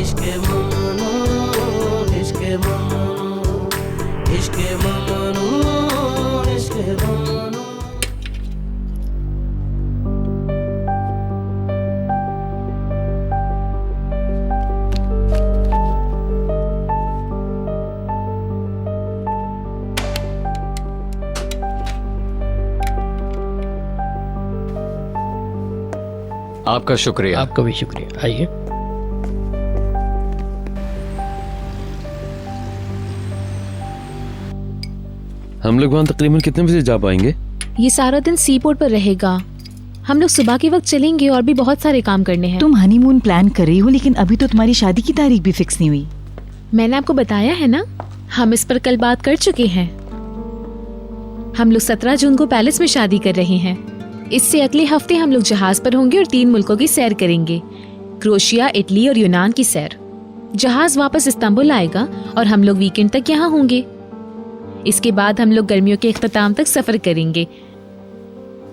इश्क ममनू, इश्क ममनू, इश्क ममनू, इश्क ममनू। आपका शुक्रिया। आपका भी शुक्रिया। आइए। हम लोग वहाँ तकरीबन कितने बजे जा पाएंगे? ये सारा दिन सी पोर्ट पर रहेगा। हम लोग सुबह के वक्त चलेंगे और भी बहुत सारे काम करने हैं। तुम हनीमून प्लान कर रही हो, लेकिन अभी तो तुम्हारी शादी की तारीख भी फिक्स नहीं हुई। मैंने आपको बताया है ना, हम इस पर कल बात कर चुके हैं। हम लोग 17 जून को पैलेस में शादी कर रहे हैं। इससे अगले हफ्ते हम लोग जहाज पर होंगे और 3 मुल्कों की सैर करेंगे, क्रोएशिया, इटली और यूनान की सैर। जहाज वापस इस्तांबुल आएगा और हम लोग वीकेंड तक यहाँ होंगे। इसके बाद हम लोग गर्मियों के इख्तिताम तक सफर करेंगे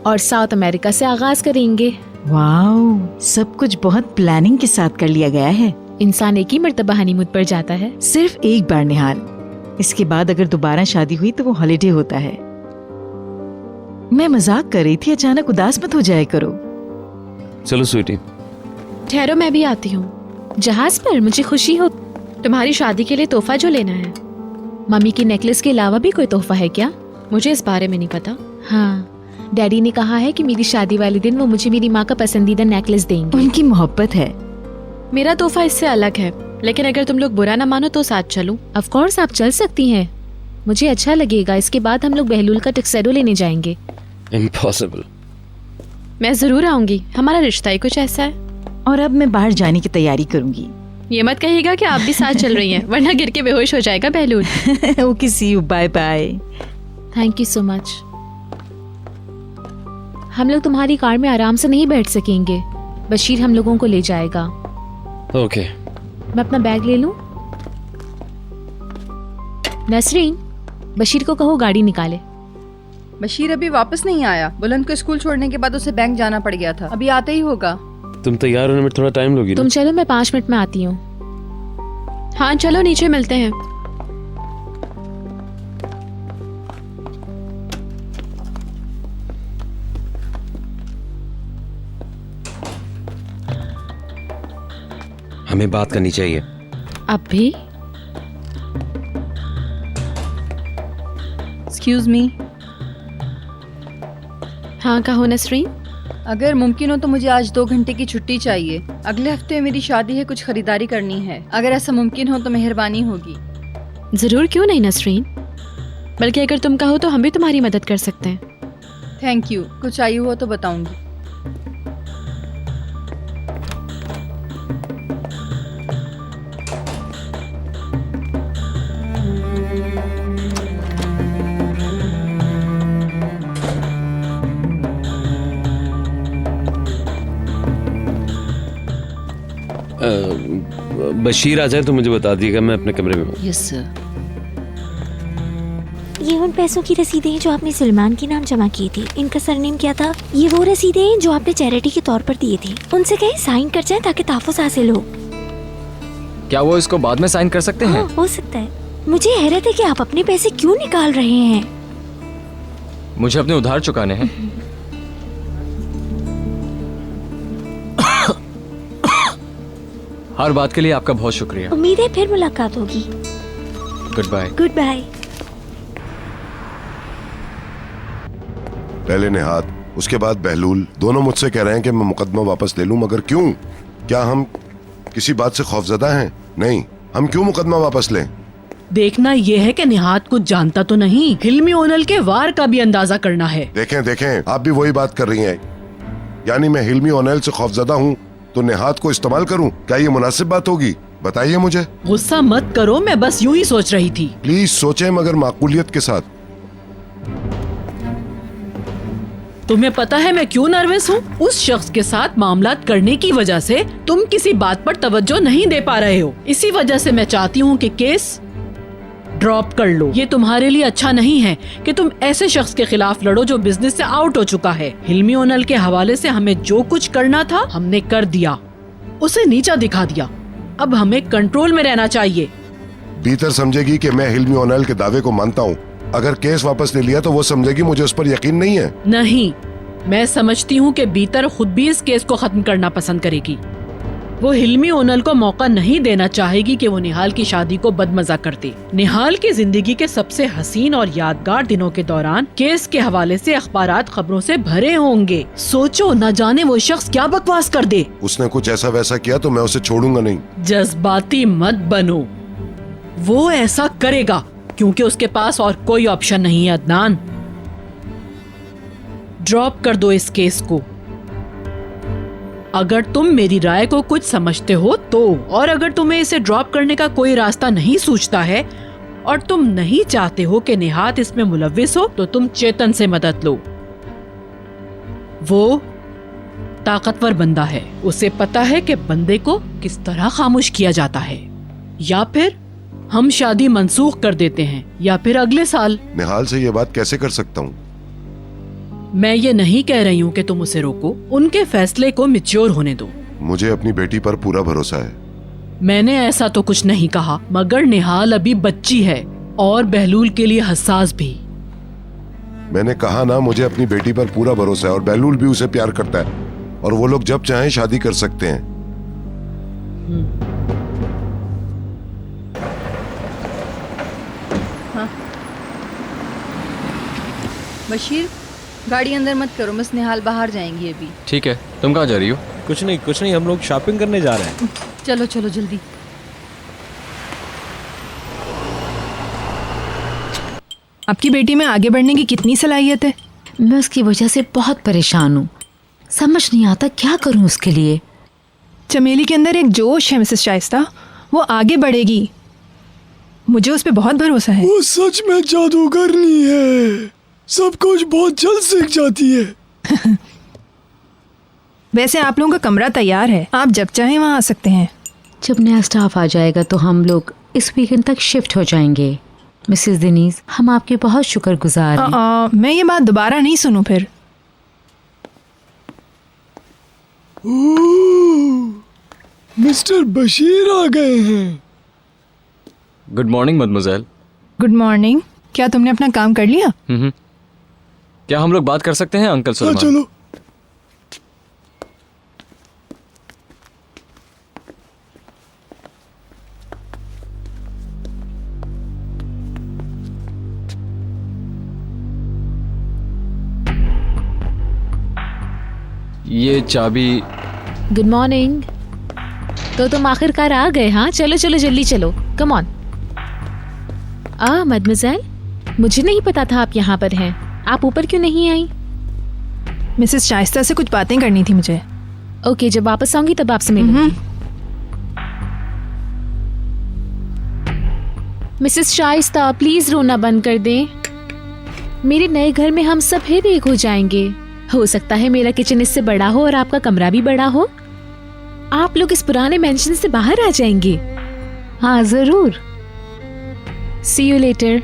और साउथ अमेरिका से आगाज करेंगे। वाओ, सब कुछ बहुत प्लानिंग के साथ कर लिया गया है। इंसान एक ही मर्तबा हनीमून पर जाता है। सिर्फ एक बार निहाल, इसके बाद अगर दोबारा शादी हुई तो वो हॉलिडे होता है। मैं मजाक कर रही थी, अचानक उदास मत हो जाया करो। चलो स्वीटी। ठहरो, मैं भी आती हूँ। जहाज पर मुझे खुशी हो। तुम्हारी शादी के लिए तोहफा जो लेना है। मम्मी की नेकलेस के अलावा भी कोई तोहफा है क्या? मुझे इस बारे में नहीं पता। हाँ, डैडी ने कहा है कि मेरी शादी वाले दिन वो मुझे मेरी माँ का पसंदीदा नेकलेस देंगे। उनकी मोहब्बत है। मेरा तोहफा इससे अलग है, लेकिन अगर तुम लोग बुरा ना मानो तो साथ चलूं। ऑफ कोर्स आप चल सकती हैं, मुझे अच्छा लगेगा। इसके बाद हम लोग बहलूल का टक्सेरो लेने जाएंगे। इम्पॉसिबल। मैं जरूर आऊंगी, हमारा रिश्ता ही कुछ ऐसा है। और अब मैं बाहर जाने की तैयारी करूंगी। ये मत कहिएगा कि आप भी साथ चल रही हैं, वरना गिर के बेहोश हो जाएगा Bahlul. Okay, see you, bye bye. Thank you so much. हम लोग तुम्हारी कार में आराम से नहीं बैठ सकेंगे, बशीर हम लोगों को ले जाएगा। ओके। मैं अपना बैग ले लूं? नसरीन, बशीर को कहो गाड़ी निकाले। बशीर अभी वापस नहीं आया। बुलंद को स्कूल छोड़ने के बाद उसे बैंक जाना पड़ गया था, अभी आते ही होगा। तुम तैयार होने में थोड़ा टाइम लोगी ना? तुम चलो, मैं 5 मिनट में आती हूँ। हाँ चलो, नीचे मिलते हैं। हमें बात करनी चाहिए। अब भी? Excuse me. हाँ कहो नसरीन। अगर मुमकिन हो तो मुझे आज 2 घंटे की छुट्टी चाहिए। अगले हफ्ते मेरी शादी है, कुछ खरीदारी करनी है। अगर ऐसा मुमकिन हो तो मेहरबानी होगी। जरूर, क्यों नहीं नसरीन, बल्कि अगर तुम कहो तो हम भी तुम्हारी मदद कर सकते हैं। थैंक यू, कुछ चाहिए हुआ तो बताऊंगी। बशीर आ जाए तो मुझे बता दिएगा, मैं अपने कमरे में हूँ। Yes sir. ये उन पैसों की रसीदें हैं जो आपने सलमान के नाम जमा किए थे। इनका सरनेम क्या था? ये वो रसीदें हैं जो आपने चैरिटी के तौर पर दिए थे। उनसे कहें साइन कर जाए ताकि तहफ़्फ़ुज़ हासिल हो। क्या वो इसको बाद में साइन कर सकते हैं? हाँ, हो सकता है। मुझे हैरत है कि आप अपने पैसे क्यों निकाल रहे हैं। मुझे अपने उधार चुकाने हैं। हर बात के लिए आपका बहुत शुक्रिया। उम्मीद है फिर मुलाकात होगी। Goodbye. Goodbye. पहले निहाद, उसके बाद बहलूल, दोनों मुझसे कह रहे हैं कि मैं मुकदमा वापस ले लूं, मगर क्यों? क्या हम किसी बात से खौफजदा हैं? नहीं, हम क्यों मुकदमा वापस लें? देखना यह है कि निहाद कुछ जानता तो नहीं। हिल्मी ओनल के वार का भी अंदाजा करना है। देखें देखें, आप भी वही बात कर रही हैं। यानी मैं हिल्मी ओनल से खौफजदा हूँ तो निहाद को इस्तेमाल करूं? क्या ये मुनासिब बात होगी? बताइए मुझे। गुस्सा मत करो, मैं बस यूं ही सोच रही थी। प्लीज सोचें, मगर माकूलियत के साथ। तुम्हें पता है मैं क्यों नर्वस हूँ? उस शख्स के साथ मामलात करने की वजह से तुम किसी बात पर तवज्जो नहीं दे पा रहे हो। इसी वजह से मैं चाहती हूँ कि केस ड्रॉप कर लो। ये तुम्हारे लिए अच्छा नहीं है कि तुम ऐसे शख्स के खिलाफ लड़ो जो बिजनेस से आउट हो चुका है। हिल्मी ओनल के हवाले से हमें जो कुछ करना था हमने कर दिया, उसे नीचा दिखा दिया। अब हमें कंट्रोल में रहना चाहिए। बीतर समझेगी कि मैं हिल्मी ओनेल के दावे को मानता हूँ। अगर केस वापस ले लिया तो वो समझेगी मुझे उस पर यकीन नहीं है। नहीं, मैं समझती हूँ कि बीतर खुद भी इस केस को खत्म करना पसंद करेगी। वो हिल्मी ओनल को मौका नहीं देना चाहेगी कि वो निहाल की शादी को बदमजा कर दे। निहाल की जिंदगी के सबसे हसीन और यादगार दिनों के दौरान केस के हवाले से अखबारात खबरों से भरे होंगे। सोचो, न जाने वो शख्स क्या बकवास कर दे। उसने कुछ ऐसा वैसा किया तो मैं उसे छोड़ूंगा नहीं। जज्बाती मत बनो, वो ऐसा करेगा क्योंकि उसके पास और कोई ऑप्शन नहीं है। अदनान, ड्रॉप कर दो इस केस को। अगर तुम मेरी राय को कुछ समझते हो तो, और अगर तुम्हें इसे ड्रॉप करने का कोई रास्ता नहीं सूझता है और तुम नहीं चाहते हो कि निहात इसमें मुलव्विस हो, तो तुम चेतन से मदद लो। वो ताकतवर बंदा है, उसे पता है कि बंदे को किस तरह खामोश किया जाता है। या फिर हम शादी मंसूख कर देते हैं, या फिर अगले साल। निहाल से ये बात कैसे कर सकता हूँ? मैं ये नहीं कह रही हूँ कि तुम उसे रोको, उनके फैसले को मैच्योर होने दो। मुझे अपनी बेटी पर पूरा भरोसा है। मैंने ऐसा तो कुछ नहीं कहा, मगर निहाल अभी बच्ची है और बहलूल के लिए हसास भी। मैंने कहा ना, मुझे अपनी बेटी पर पूरा भरोसा है और बहलूल भी उसे प्यार करता है और वो लोग जब चाहें शादी कर सकते हैं। हाँ। बशीर, गाड़ी अंदर मत करो, मिस निहाल बाहर जाएंगी अभी। ठीक है, तुम कहाँ जा रही हो? कुछ नहीं, हम लोग शॉपिंग करने जा रहे हैं। चलो चलो जल्दी। आपकी बेटी में आगे बढ़ने की कितनी सलाहियत है। मैं उसकी वजह से बहुत परेशान हूँ, समझ नहीं आता क्या करूँ उसके लिए। चमेली के अंदर एक जोश है मिसेस शाइस्ता, वो आगे बढ़ेगी, मुझे उस पर बहुत भरोसा है। वो सच में जादूगरनी है, सब कुछ बहुत जल्द सीख जाती है। वैसे आप लोगों का कमरा तैयार है, आप जब चाहें वहाँ आ सकते हैं। जब नया स्टाफ आ जाएगा तो हम लोग इस वीकेंड तक शिफ्ट हो जाएंगे। मिसेस दिनीज, हम आपके बहुत शुक्रगुजार हैं। मैं ये बात दोबारा नहीं सुनूं फिर। मिस्टर बशीर आ गए हैं। Good morning mademoiselle. Good morning. क्या तुमने अपना काम कर लिया? क्या हम लोग बात कर सकते हैं अंकल सुलेमान? चलो। ये चाबी। Good morning. तो तुम आखिरकार आ गए? हाँ, चलो चलो जल्दी चलो, कम ऑन। मदमोजेल, मुझे नहीं पता था आप यहाँ पर हैं। आप ऊपर क्यों नहीं आई? मिसेस शाइस्ता से कुछ बातें करनी थी मुझे। ओके, जब वापस आऊंगी तब आपसे मिलूंगी। मिसेस शाइस्ता, प्लीज रोना बंद कर दें। मेरे नए घर में हम सब फिर एक हो जाएंगे। हो सकता है मेरा किचन इससे बड़ा हो और आपका कमरा भी बड़ा हो। आप लोग इस पुराने मेंशन से बाहर आ जाएंगे। हाँ जरूर। सी यू लेटर।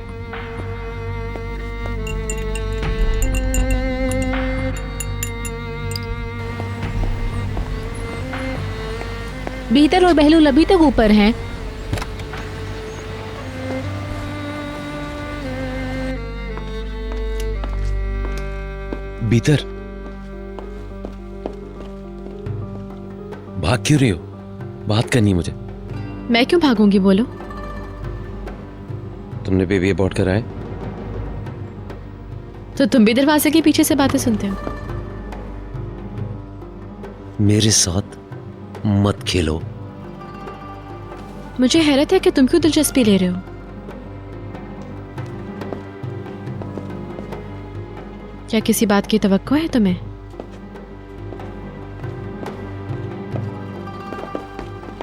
बीतर और बहलूल अभी तक ऊपर हैं। बीतर, भाग क्यों रही हो? बात करनी है मुझे। मैं क्यों भागूंगी, बोलो। तुमने बेबी अबॉर्ट कराया? तो तुम भी दरवाजे के पीछे से बातें सुनते हो? मेरे साथ मत खेलो। मुझे हैरत है कि तुम क्यों दिलचस्पी ले रहे हो। क्या किसी बात की तवक्को है तुम्हें?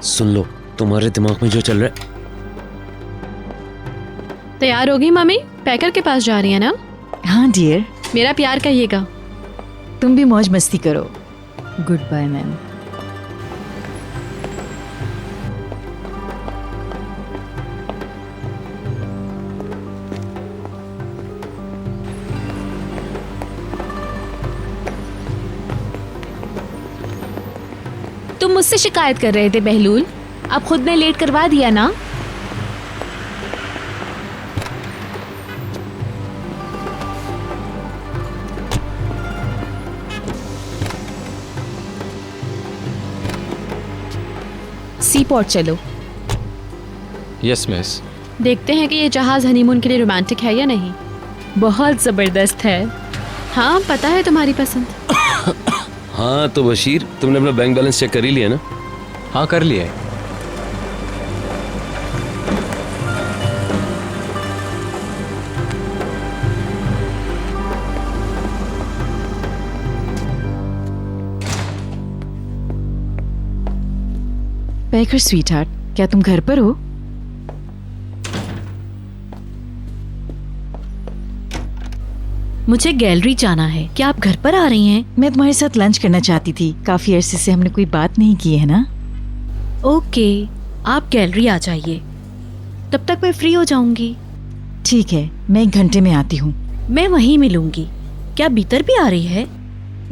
सुन लो, तुम्हारे दिमाग में जो चल रहा है। तैयार हो गई मम्मी? पैकर के पास जा रही है ना? हाँ डियर। मेरा प्यार कहिएगा। तुम भी मौज मस्ती करो। Goodbye ma'am. तुम मुझसे शिकायत कर रहे थे बहलूल। अब खुद ने लेट करवा दिया ना। सी पोर्ट चलो। Yes miss. देखते हैं कि ये जहाज हनीमून के लिए रोमांटिक है या नहीं। बहुत जबरदस्त है। हाँ पता है तुम्हारी पसंद। हाँ तो बशीर, तुमने अपना बैंक बैलेंस चेक कर ही लिया ना? हाँ कर लिया है। बैकर स्वीटहार्ट, क्या तुम घर पर हो? मुझे गैलरी जाना है, क्या आप घर पर आ रही हैं? मैं तुम्हारे साथ लंच करना चाहती थी। काफी अरसे से हमने कोई बात नहीं की है ना। ओके, आप गैलरी आ जाइए, तब तक मैं फ्री हो जाऊंगी। ठीक है, मैं 1 घंटे में आती हूँ। मैं वहीं मिलूंगी। क्या बीतर भी आ रही है?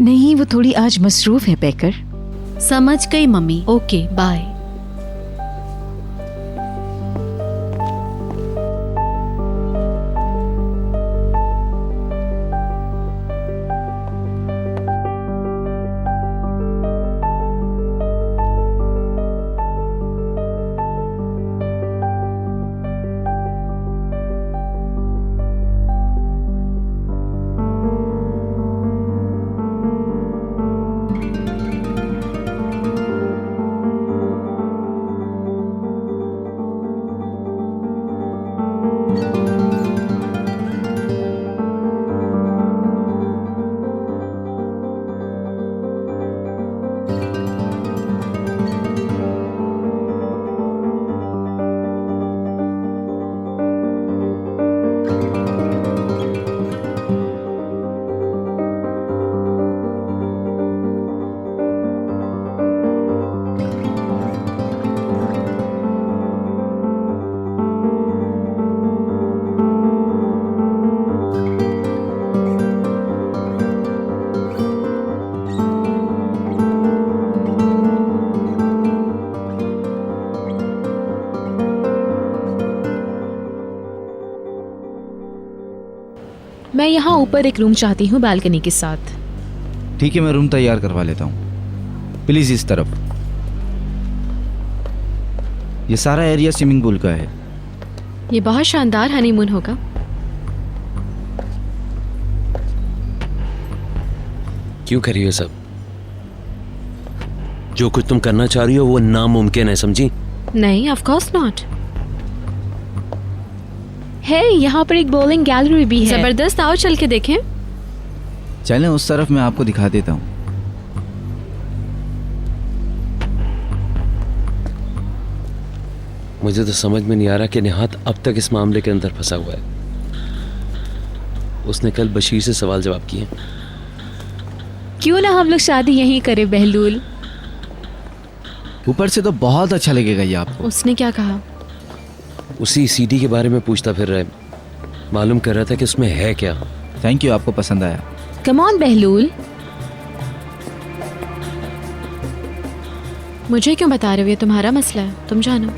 नहीं, वो थोड़ी आज मसरूफ है बैकर। समझ गई मम्मी। Okay bye. मैं यहाँ ऊपर एक रूम चाहती हूँ बालकनी के साथ। ठीक है, मैं रूम तैयार करवा लेता हूँ। प्लीज इस तरफ। ये सारा एरिया स्विमिंग पूल का है। ये बहुत शानदार हनीमून होगा। क्यों करी हो सब? जो कुछ तुम करना चाह रही हो वो नामुमकिन है, समझी? नहीं, ऑफ कोर्स नॉट। है यहाँ पर एक बॉलिंग गैलरी भी है। जबरदस्त, आओ चल के देखें। चलें उस तरफ, मैं आपको दिखा देता हूँ। मुझे तो समझ में नहीं आ रहा कि निहात अब तक इस मामले के अंदर फंसा हुआ है। उसने कल बशीर से सवाल जवाब किए। क्यों ना हम लोग शादी यहीं करें बहलूल? ऊपर से तो बहुत अच्छा लगेगा ये आपको। उसने क्या कहा? उसी सीडी के बारे में पूछता फिर रहा है। मालूम कर रहा था कि उसमें है क्या। थैंक यू, आपको पसंद आया। Come on Bahlul. मुझे क्यों बता रहे हो? ये तुम्हारा मसला है, तुम जानो।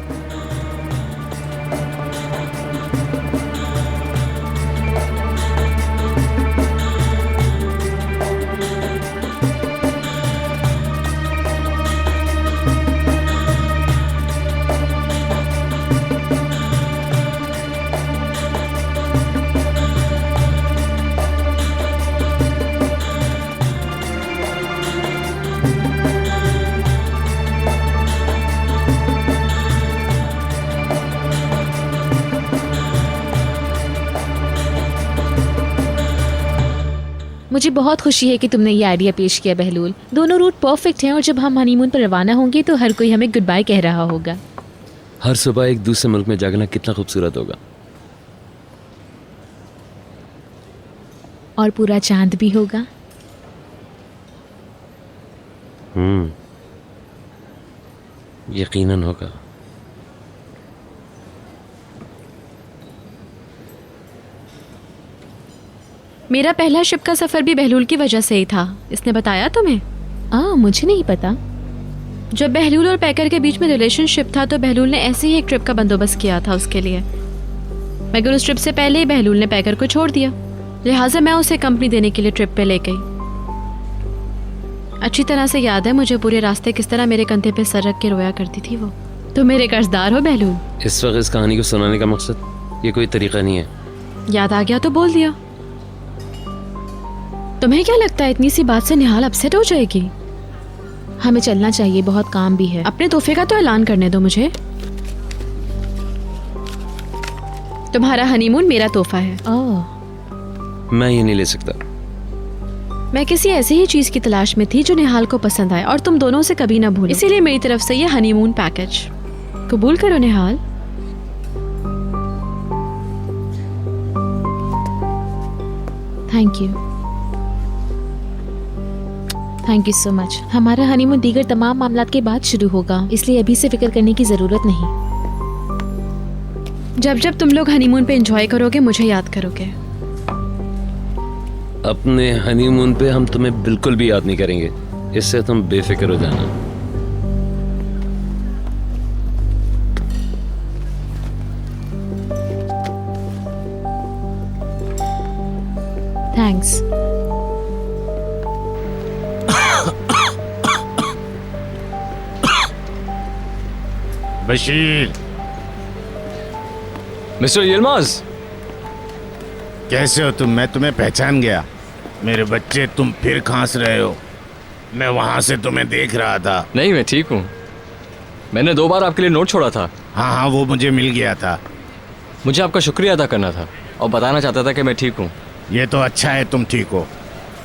मुझे बहुत खुशी है कि तुमने ये आइडिया पेश किया बहलूल। दोनों रूट परफेक्ट हैं और जब हम हनीमून पर रवाना होंगे तो हर कोई हमें गुड बाय कह रहा होगा। हर सुबह एक दूसरे मुल्क में जागना कितना खूबसूरत होगा। और पूरा चांद भी होगा। यकीनन होगा। मेरा पहला शिप का सफर भी बहलूल की वजह से ही था। इसने बताया तुम्हें? मुझे नहीं पता। जब बहलूल और पैकर के बीच में रिलेशनशिप था तो बहलूल ने ऐसे ही एक ट्रिप का बंदोबस्त किया था उसके लिए, मगर उस ट्रिप से पहले ही बहलूल ने पैकर को छोड़ दिया, लिहाजा मैं उसे कंपनी देने के लिए ट्रिप पे ले गई। अच्छी तरह से याद है मुझे पूरे रास्ते किस तरह मेरे कंधे पे सर रख के रोया करती थी वो। तो मेरे कर्जदार हो बहलूल। इस वक्त इस कहानी को सुनाने का मकसद ये कोई तरीका नहीं है। याद आ गया तो बोल दिया। तुम्हें क्या लगता है इतनी सी बात से निहाल अपसेट हो जाएगी? हमें चलना चाहिए, बहुत काम भी है। अपने तोहफे का तो ऐलान करने दो मुझे। तुम्हारा हनीमून मेरा तोहफा है। मैं ये नहीं ले सकता। मैं किसी ऐसी ही चीज की तलाश में थी जो निहाल को पसंद आए और तुम दोनों से कभी ना भूलो, इसीलिए मेरी तरफ से ये हनीमून पैकेज कबूल करो Nihal. Thank you so much. हमारा हनीमून दीगर तमाम मामलात के बाद शुरू होगा, इसलिए अभी से फिक्र करने की जरूरत नहीं। जब जब तुम लोग हनीमून पे एंजॉय करोगे मुझे याद करोगे। अपने हनीमून पे हम तुम्हें बिल्कुल भी याद नहीं करेंगे, इससे तुम बेफिक्र हो जाना। थैंक्स। बशीर। मिस्टर यिल्माज, कैसे हो तुम? मैं तुम्हें पहचान गया। मेरे बच्चे, तुम फिर खांस रहे हो। मैं वहां से तुम्हें देख रहा था। नहीं, मैं ठीक हूँ। मैंने 2 बार आपके लिए नोट छोड़ा था। हाँ, वो मुझे मिल गया था। मुझे आपका शुक्रिया अदा करना था और बताना चाहता था कि मैं ठीक हूँ। ये तो अच्छा है तुम ठीक हो।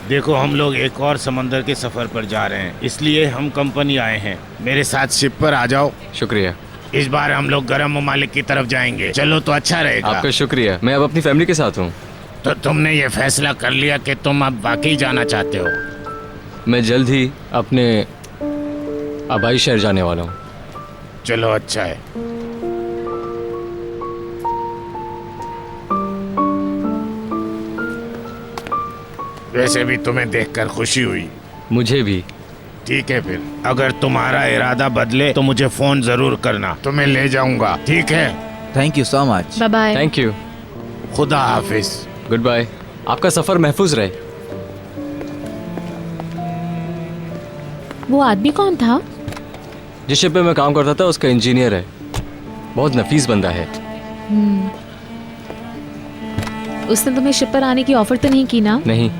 देखो, हम लोग एक और समंदर के सफर पर जा रहे हैं, इसलिए हम कंपनी आए हैं। मेरे साथ शिप पर आ जाओ। शुक्रिया। इस बार हम लोग गरम ममालिक की तरफ जाएंगे। चलो तो अच्छा रहेगा। आपका शुक्रिया। मैं अब अपनी फैमिली के साथ हूँ। तो तुमने ये फैसला कर लिया कि तुम अब वाकई जाना चाहते हो? मैं जल्द ही अपने आबाई शहर जाने वाला हूँ। चलो अच्छा है। वैसे भी तुम्हें देखकर खुशी हुई। मुझे भी। ठीक है, फिर अगर तुम्हारा इरादा बदले तो मुझे फोन जरूर करना, तुम्हें ले जाऊंगा। ठीक है? Thank you so much. Bye bye. Thank you. खुदा हाफिज। Good bye. आपका सफर महफूज रहे। वो आदमी कौन था? जिस शिप पे मैं काम करता था उसका इंजीनियर है। बहुत नफीस बंदा है। उसने तुम्हें शिप पर आने की ऑफर तो नहीं की ना? नहीं।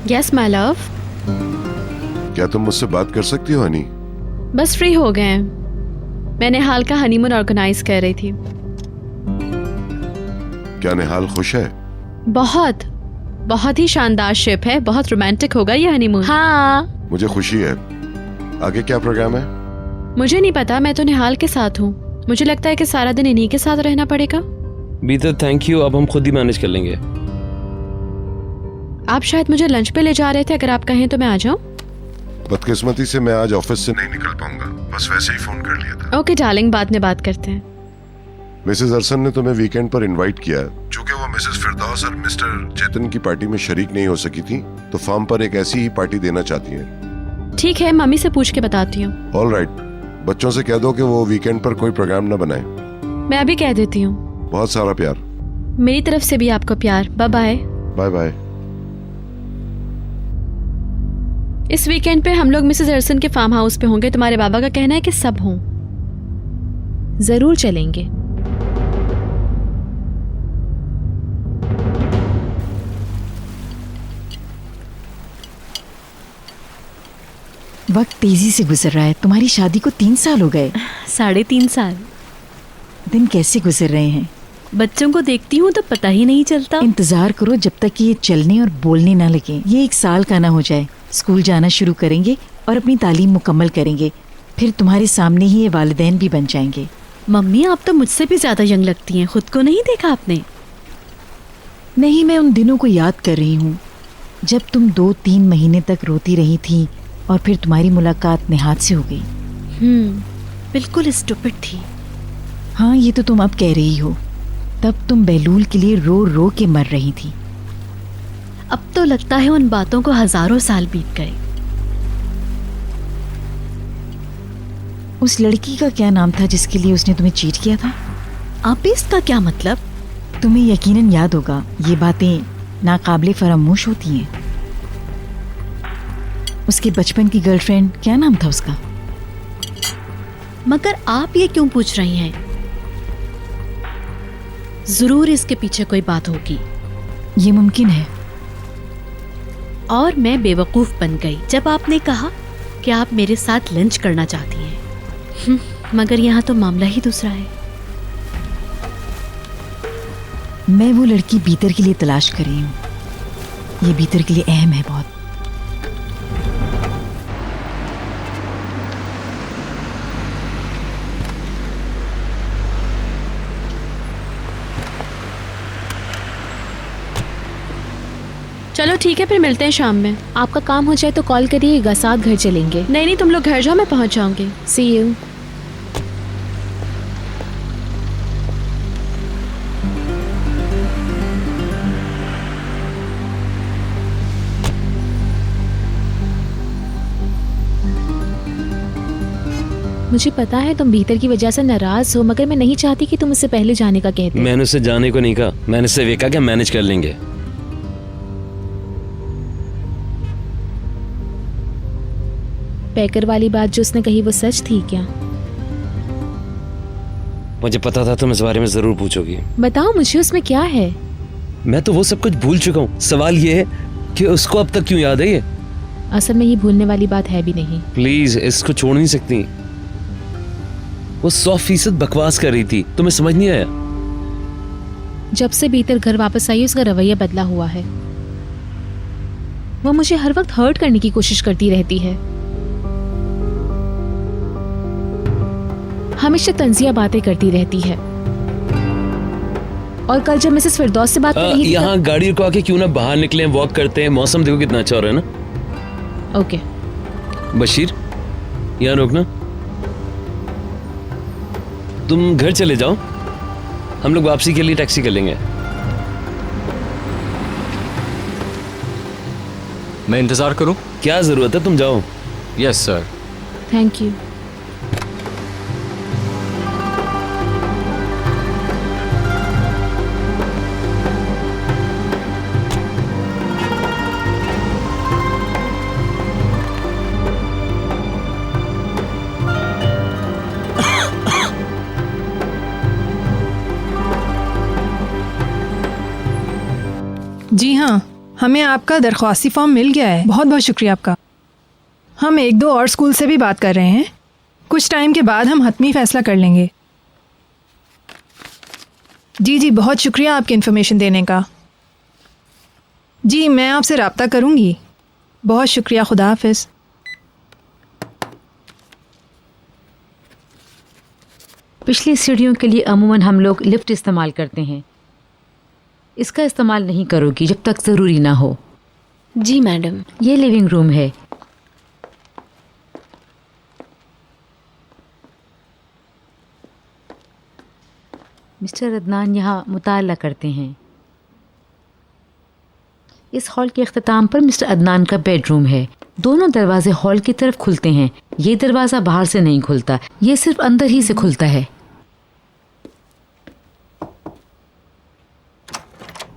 Yes my love. क्या तुम मुझसे बात कर सकती हो हनी? बस फ्री हो गए हैं। मैं निहाल का हनीमून ऑर्गेनाइज कर रही थी। क्या निहाल खुश है? बहुत बहुत ही शानदार शिप है, बहुत रोमांटिक होगा ये हनीमून। हाँ, मुझे खुशी है। आगे क्या प्रोग्राम है? मुझे नहीं पता, मैं तो निहाल के साथ हूँ। मुझे लगता है कि सारा दिन इन्हीं के साथ रहना पड़ेगा। बीता थैंक यू, अब हम खुद ही मैनेज कर लेंगे। आप शायद मुझे लंच पे ले जा रहे थे, अगर आप कहें तो मैं आ जाऊं। बदकिस्मती से मैं आज ऑफिस से नहीं निकल पाऊंगा, बस वैसे ही फोन कर लिया था। ओके डार्लिंग, बाद में बात करते हैं। मिसेस अरसन ने तुम्हें वीकेंड पर इनवाइट किया। चूंकि वो मिसेस फिरदौस और मिस्टर चेतन की पार्टी में शरीक नहीं हो सकी थी, तो फार्म पर एक ऐसी ही पार्टी देना चाहती हैं। ठीक है, मम्मी से पूछ के बताती हूँ। ऑलराइट, बच्चों से कह दो कि वो वीकेंड पर कोई प्रोग्राम न बनाए। मैं अभी कह देती हूँ। बहुत सारा प्यार। मेरी तरफ से भी आपको प्यार। Bye bye. Bye bye. इस वीकेंड पे हम लोग मिसेस अरसन के फार्म हाउस पे होंगे। तुम्हारे बाबा का कहना है कि सब हों। जरूर चलेंगे। वक्त तेजी से गुजर रहा है। तुम्हारी शादी को 3 साल हो गए। 3.5 साल। दिन कैसे गुजर रहे हैं? बच्चों को देखती हूँ तो पता ही नहीं चलता। इंतजार करो जब तक कि ये चलने और बोलने ना लगे। ये 1 साल का ना हो जाए। स्कूल जाना शुरू करेंगे और अपनी तालीम मुकम्मल करेंगे, फिर तुम्हारे सामने ही ये वालिदैन भी बन जाएंगे। मम्मी, आप तो मुझसे भी ज्यादा यंग लगती हैं। खुद को नहीं देखा आपने? नहीं, मैं उन दिनों को याद कर रही हूँ जब तुम 2-3 महीने तक रोती रही थी और फिर तुम्हारी मुलाकात निहाद से हो गई। बिल्कुल स्टूपिड थी। हाँ, ये तो तुम अब कह रही हो, तब तुम बहलूल के लिए रो रो के मर रही थी। अब तो लगता है उन बातों को हजारों साल बीत गए। उस लड़की का क्या नाम था जिसके लिए उसने तुम्हें चीट किया था? आप इसका क्या मतलब? तुम्हें यकीनन याद होगा, ये बातें नाकाबिले फरामोश होती हैं। उसके बचपन की गर्लफ्रेंड, क्या नाम था उसका? मगर आप ये क्यों पूछ रही हैं? जरूर इसके पीछे कोई बात होगी। ये मुमकिन है। और मैं बेवकूफ बन गई जब आपने कहा कि आप मेरे साथ लंच करना चाहती हैं। मगर यहाँ तो मामला ही दूसरा है। मैं वो लड़की भीतर के लिए तलाश कर रही हूँ। ये भीतर के लिए अहम है बहुत। चलो ठीक है, फिर मिलते हैं शाम में। आपका काम हो जाए तो कॉल करिएगा, साथ घर चलेंगे। नहीं, तुम लोग घर जाओ, मैं पहुंच जाऊंगी। सी यू। मुझे पता है तुम भीतर की वजह से नाराज हो, मगर मैं नहीं चाहती कि तुम उससे पहले जाने का कहते। मैंने उसे जाने को नहीं कहा, मैंने उससे ये कहा कि मैनेज कर लेंगे। पैकर वाली बात जो उसने कही वो सच थी क्या? मुझे पता था तुम इस बारे में जरूर पूछोगी। बताओ मुझे, उसमें क्या है? मैं तो वो सब कुछ भूल चुका हूँ। सवाल ये है कि उसको अब तक क्यों याद है ये? असल में ये भूलने वाली बात है भी नहीं। प्लीज, इसको छोड़ नहीं सकती। वो 100% बकवास कर रही थी, तुम्हें समझ नहीं आया? जब से भीतर घर वापस आई उसका रवैया बदला हुआ है। वो मुझे हर वक्त हर्ट करने की कोशिश करती रहती है। हमेशा तंजिया बातें करती रहती है। और कल जब मिसेस फिरदौस से बात कर रही थी, यहाँ गाड़ी रुकवा के क्यों ना बाहर निकले, वॉक करते हैं। मौसम देखो कितना अच्छा हो रहा है ना। ओके बशीर, यहाँ रोकना। तुम घर चले जाओ, हम लोग वापसी के लिए टैक्सी कर लेंगे। मैं इंतजार करूं? क्या जरूरत है, तुम जाओ। Yes sir. Thank you. जी हाँ, हमें आपका दरख्वास्ती फॉर्म मिल गया है। बहुत बहुत शुक्रिया आपका। हम 1-2 और स्कूल से भी बात कर रहे हैं। कुछ टाइम के बाद हम हतमी फैसला कर लेंगे। जी, बहुत शुक्रिया आपकी इन्फॉर्मेशन देने का। जी, मैं आपसे रब्ता करूँगी। बहुत शुक्रिया, खुदा हाफिज़। पिछली सीढ़ियों के लिए अमूमन हम लोग लिफ्ट इस्तेमाल करते हैं। इसका इस्तेमाल नहीं करोगी जब तक ज़रूरी ना हो। जी मैडम। ये लिविंग रूम है। मिस्टर अदनान यहाँ मुताला करते हैं। इस हॉल के अख्ताम पर मिस्टर अदनान का बेडरूम है। दोनों दरवाजे हॉल की तरफ खुलते हैं। ये दरवाज़ा बाहर से नहीं खुलता, ये सिर्फ अंदर ही से खुलता है।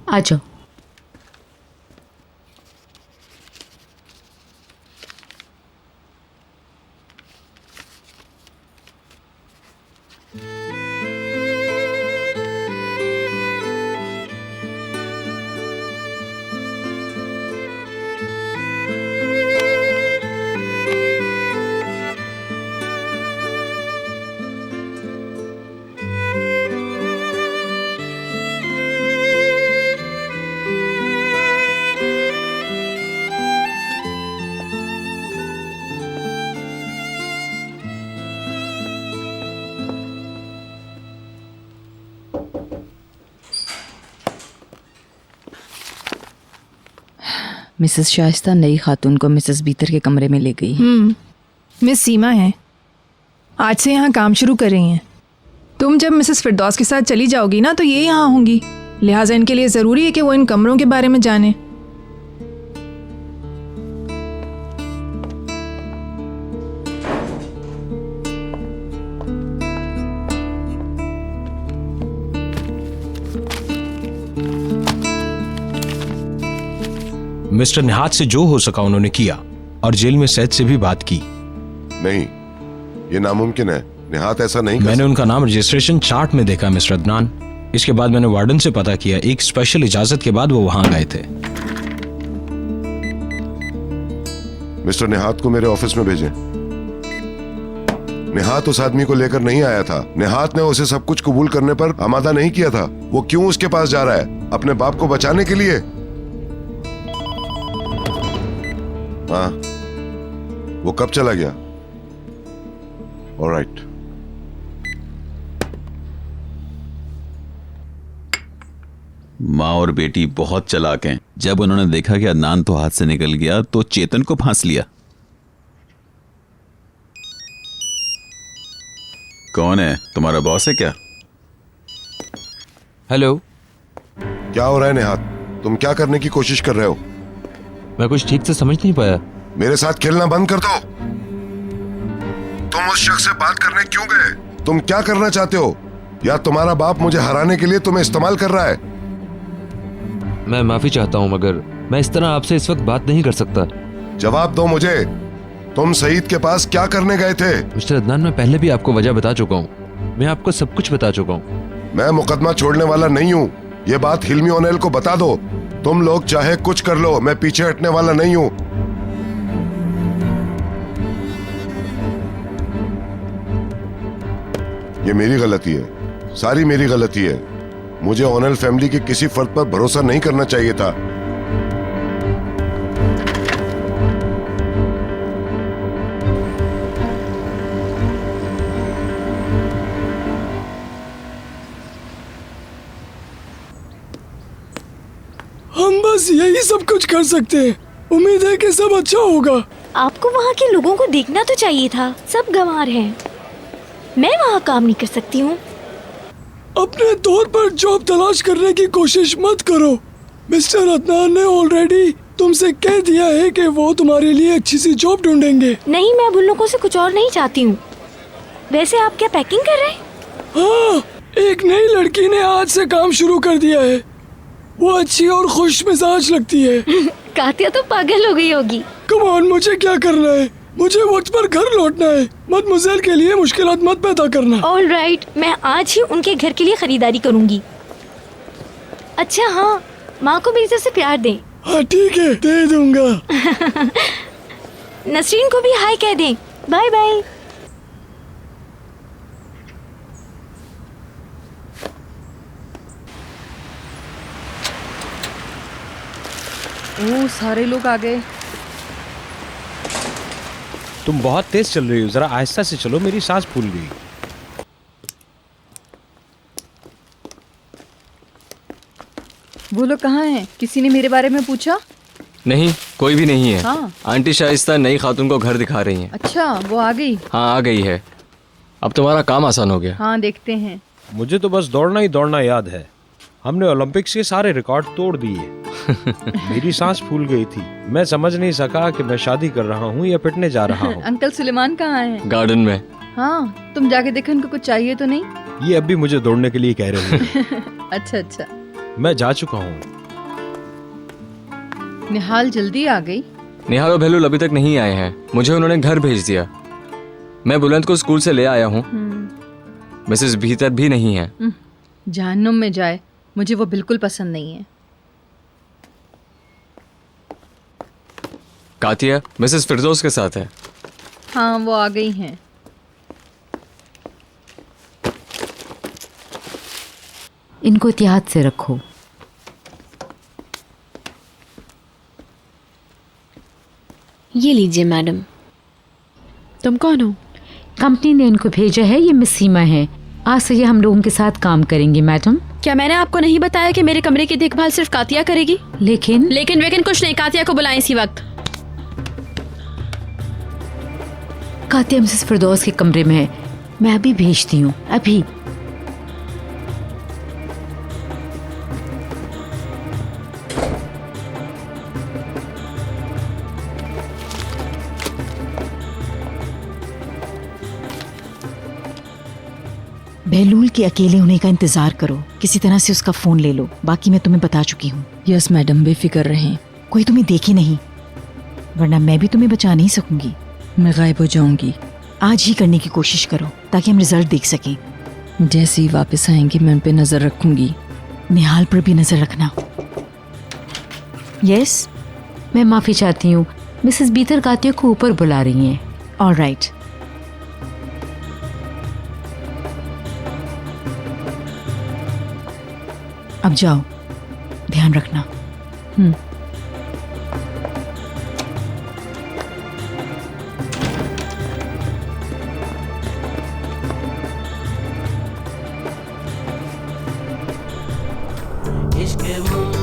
आ जाओ। मिसेस शाइस्ता नई खातून को मिसेस बीतर के कमरे में ले गई है। मिस सीमा है, आज से यहाँ काम शुरू कर रही हैं। तुम जब मिसेस फिरदौस के साथ चली जाओगी ना तो ये यहाँ होंगी, लिहाजा इनके लिए ज़रूरी है कि वो इन कमरों के बारे में जाने। मिस्टर निहात से जो हो सका उन्होंने किया और जेल में सैद से भी बात की। नहीं, ये नामुमकिन है। निहात ऐसा नहीं मैंने उनका नाम रजिस्ट्रेशन चार्ट में देखा मिस्टर अदनान। इसके बाद मैंने वार्डन से पता किया, एक स्पेशल इजाजत के बाद वो वहां गए थे। मिस्टर निहात को मेरे ऑफिस में भेजें। निहात उस आदमी को लेकर नहीं आया था। निहात ने उसे सब कुछ कबूल करने पर आमादा नहीं किया था। वो क्यों उसके पास जा रहा है? अपने बाप को बचाने के लिए? हाँ, वो कब चला गया? ऑलराइट। माँ और बेटी बहुत चालाक हैं। जब उन्होंने देखा कि अदनान तो हाथ से निकल गया तो चेतन को फांस लिया। कौन है? तुम्हारा बॉस है क्या? हेलो। क्या हो रहा है निहात? तुम क्या करने की कोशिश कर रहे हो? मैं कुछ ठीक से समझ नहीं पाया। मेरे साथ खेलना बंद कर दो। तुम उस शख्स से बात करने क्यों गए? तुम क्या करना चाहते हो? या तुम्हारा बाप मुझे हराने के लिए तुम्हें इस्तेमाल कर रहा है? मैं माफी चाहता हूँ मगर मैं इस तरह आपसे इस वक्त बात नहीं कर सकता। जवाब दो मुझे। तुम सईद के पास क्या करने गए थे? मिस्टर अदनान, मैं पहले भी आपको वजह बता चुका हूँ। मैं आपको सब कुछ बता चुका हूँ। मैं मुकदमा छोड़ने वाला नहीं हूँ। ये बात हिल्मी ओनेल को बता दो। तुम लोग चाहे कुछ कर लो, मैं पीछे हटने वाला नहीं हूँ। ये मेरी गलती है, सारी मेरी गलती है। मुझे ओनेल फैमिली के किसी फर्द पर भरोसा नहीं करना चाहिए था। हम बस यही सब कुछ कर सकते हैं। उम्मीद है कि सब अच्छा होगा। आपको वहाँ के लोगों को देखना तो चाहिए था, सब गंवार हैं। मैं वहाँ काम नहीं कर सकती हूँ। अपने तौर पर जॉब तलाश करने की कोशिश मत करो। मिस्टर अदनान ने ऑलरेडी तुमसे कह दिया है कि वो तुम्हारे लिए अच्छी सी जॉब ढूंढेंगे। नहीं, मैं उन लोगों से कुछ और नहीं चाहती हूँ। वैसे आप क्या पैकिंग कर रहे हैं? हाँ, एक नई लड़की ने आज से काम शुरू कर दिया है। वो अच्छी और खुश मिजाज लगती है। कातिया तो पागल हो गई होगी। कम ऑन, मुझे क्या करना है? मुझे वक्त पर घर लौटना है। मदमुज़ेल के लिए मुश्किलात मत पैदा करना। ऑल राइट, मैं आज ही उनके घर के लिए खरीदारी करूंगी। अच्छा हाँ, माँ को मेरी तरफ से प्यार दें। हाँ ठीक है, दे दूंगा। नसरीन को भी हाय कह दें। Bye bye. ओह, सारे लोग आ गए। तुम बहुत तेज चल रही हो, जरा आहिस्ता से चलो, मेरी सांस फूल गई। वो लोग कहाँ हैं? किसी ने मेरे बारे में पूछा? नहीं, कोई भी नहीं है। हाँ। आंटी शाइस्ता नई खातून को घर दिखा रही हैं। अच्छा, वो आ गई? हाँ, आ गई है। अब तुम्हारा काम आसान हो गया। हाँ, देखते हैं। मुझे तो बस दौड़ना ही दौड़ना याद है। हमने ओलंपिक्स के सारे रिकॉर्ड तोड़ दिए। मेरी सांस फूल गई थी। मैं समझ नहीं सका कि मैं शादी कर रहा हूँ या पिटने जा रहा हूँ। अंकल सुलेमान कहाँ हैं? गार्डन में। हाँ, तुम जाके देखो इनको कुछ चाहिए तो नहीं। ये अब भी मुझे दौड़ने के लिए कह रही है। अच्छा अच्छा। मैं जा चुका हूँ। निहाल जल्दी आ गई। निहाल और बहलूल अभी तक नहीं आए हैं। मुझे उन्होंने घर भेज दिया। मैं बुलंद को स्कूल से ले आया हूँ। मिसेस भीतर भी नहीं है। जहन्नुम में जाए, मुझे वो बिल्कुल पसंद नहीं है। कातिया मिसेस फिरदौस के साथ है। हाँ, वो आ गई हैं। इनको एहतियात से रखो। ये लीजिए मैडम। तुम कौन हो? कंपनी ने इनको भेजा है। ये मिस सीमा है। आज से ये हम लोगों के साथ काम करेंगी मैडम। क्या मैंने आपको नहीं बताया कि मेरे कमरे की देखभाल सिर्फ कातिया करेगी? लेकिन लेकिन कुछ नहीं, कातिया को बुलाएं इसी वक्त। कातिया मिसेस फिरदौस के कमरे में है, मैं अभी भेजती हूँ, अभी। बहलूल के अकेले होने का इंतजार करो, किसी तरह से उसका फोन ले लो, बाकी मैं तुम्हें बता चुकी हूँ। यस मैडम, बेफिक्र रहें। कोई तुम्हें देखे नहीं, वरना मैं भी तुम्हें बचा नहीं सकूंगी। मैं गायब हो जाऊंगी। आज ही करने की कोशिश करो ताकि हम रिजल्ट देख सकें। जैसे ही वापस आएंगे मैं उन पे नजर रखूंगी। निहाल पर भी नजर रखना। यस, मैं माफी चाहती हूँ, मिसेस बीतर कातिया को ऊपर बुला रही हैं। ऑलराइट। अब जाओ, ध्यान रखना। इश्क